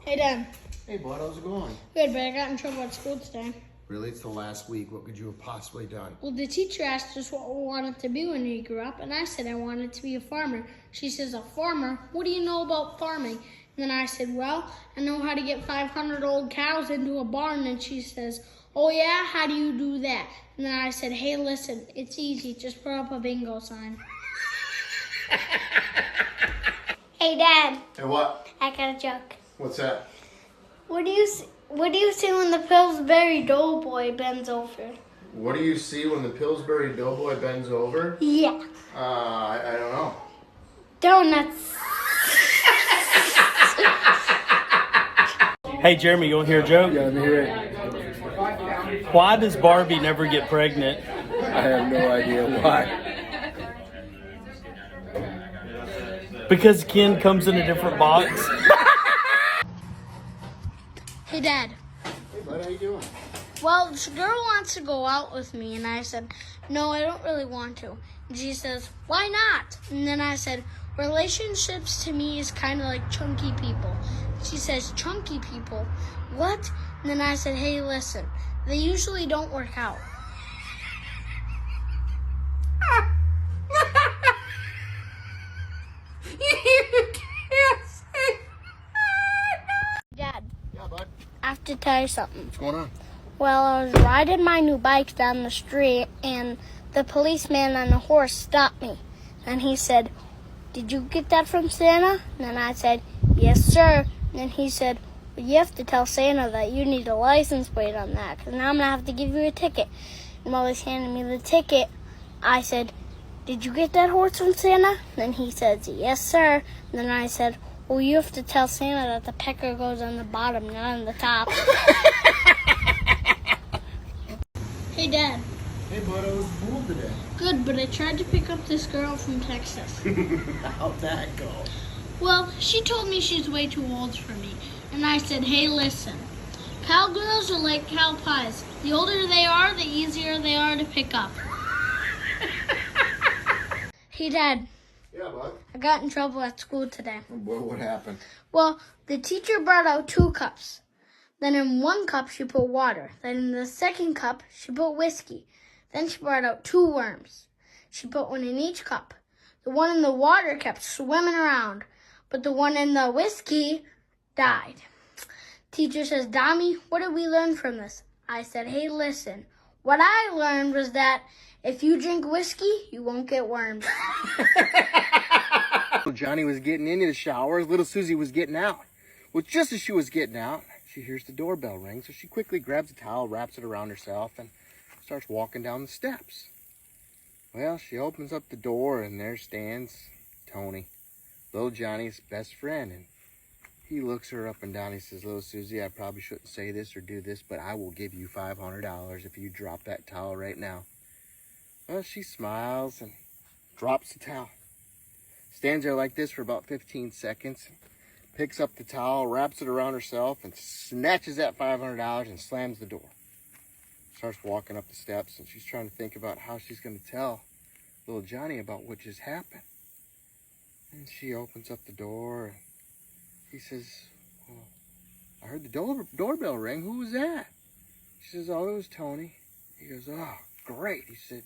Hey, Dad. Hey, bud, how's it going? Good, but I got in trouble at school today. Really? It's the last week. What could you have possibly done? Well, the teacher asked us what we wanted to be when we grew up, and I said I wanted to be a farmer. She says, a farmer? What do you know about farming? And then I said, well, I know how to get 500 old cows into a barn. And she says, oh yeah, how do you do that? And then I said, hey, listen, it's easy. Just put up a bingo sign. Hey, Dad. Hey, what? I got a joke. What's that? What do you see when the Pillsbury Doughboy bends over? What do you see when the Pillsbury Doughboy bends over? Yeah. I don't know. Donuts. Hey, Jeremy, you want to hear a joke? Yeah, let me hear it. Why does Barbie never get pregnant? I have no idea why. Because Ken comes in a different box. Hey, Dad. Hey, bud, how you doing? Well, this girl wants to go out with me, and I said, no, I don't really want to. And she says, why not? And then I said, relationships to me is kind of like chunky people. She says, chunky people? What? And then I said, hey, listen, they usually don't work out. Dad, Yeah, bud. I have to tell you something. What's going on? Well, I was riding my new bike down the street, and the policeman on the horse stopped me. And he said, did you get that from Santa? And then I said, yes, sir. And then he said, well, you have to tell Santa that you need a license plate on that, because now I'm going to have to give you a ticket. And while he's handing me the ticket, I said, did you get that horse from Santa? And then he says, yes, sir. And then I said, well, you have to tell Santa that the pecker goes on the bottom, not on the top. Hey, Dad. Hey, bud, I was fooled today. Good, but I tried to pick up this girl from Texas. How'd that go? Well, she told me she's way too old for me. And I said, hey, listen. Cowgirls are like cow pies. The older they are, the easier they are to pick up. Hey, Dad. Yeah, bud. I got in trouble at school today. Oh, boy, what happened? Well, the teacher brought out 2 cups. Then in one cup, she put water. Then in the second cup, she put whiskey. Then she brought out 2 worms. She put one in each cup. The one in the water kept swimming around, but the one in the whiskey died. Teacher says, Dami, what did we learn from this? I said, hey, listen. What I learned was that if you drink whiskey, you won't get worms. Johnny was getting into the shower. Little Susie was getting out. Well, just as she was getting out, she hears the doorbell ring. So she quickly grabs a towel, wraps it around herself, and starts walking down the steps. Well, she opens up the door, and there stands Tony, little Johnny's best friend. And he looks her up and down. He says, little Susie, I probably shouldn't say this or do this, but I will give you $500 if you drop that towel right now. Well, she smiles and drops the towel. Stands there like this for about 15 seconds. Picks up the towel, wraps it around herself, and snatches that $500 and slams the door. Starts walking up the steps, and she's trying to think about how she's going to tell little Johnny about what just happened. And she opens up the door, and he says, well, I heard the doorbell ring. Who was that? She says, oh, it was Tony. He goes, oh, great. He said,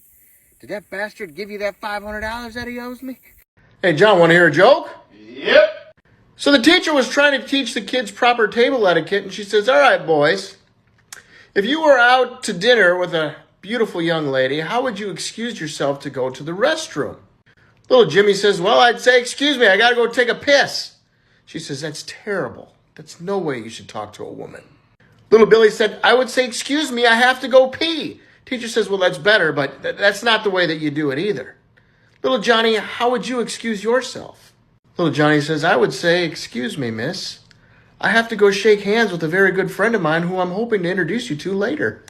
did that bastard give you that $500 that he owes me? Hey, John, want to hear a joke? Yep. So the teacher was trying to teach the kids proper table etiquette, and she says, all right, boys, if you were out to dinner with a beautiful young lady, how would you excuse yourself to go to the restroom? Little Jimmy says, well, I'd say, excuse me, I got to go take a piss. She says, that's terrible. That's no way you should talk to a woman. Little Billy said, I would say, excuse me, I have to go pee. Teacher says, well, that's better, but that's not the way that you do it either. Little Johnny, how would you excuse yourself? Little Johnny says, I would say, excuse me, miss. I have to go shake hands with a very good friend of mine who I'm hoping to introduce you to later.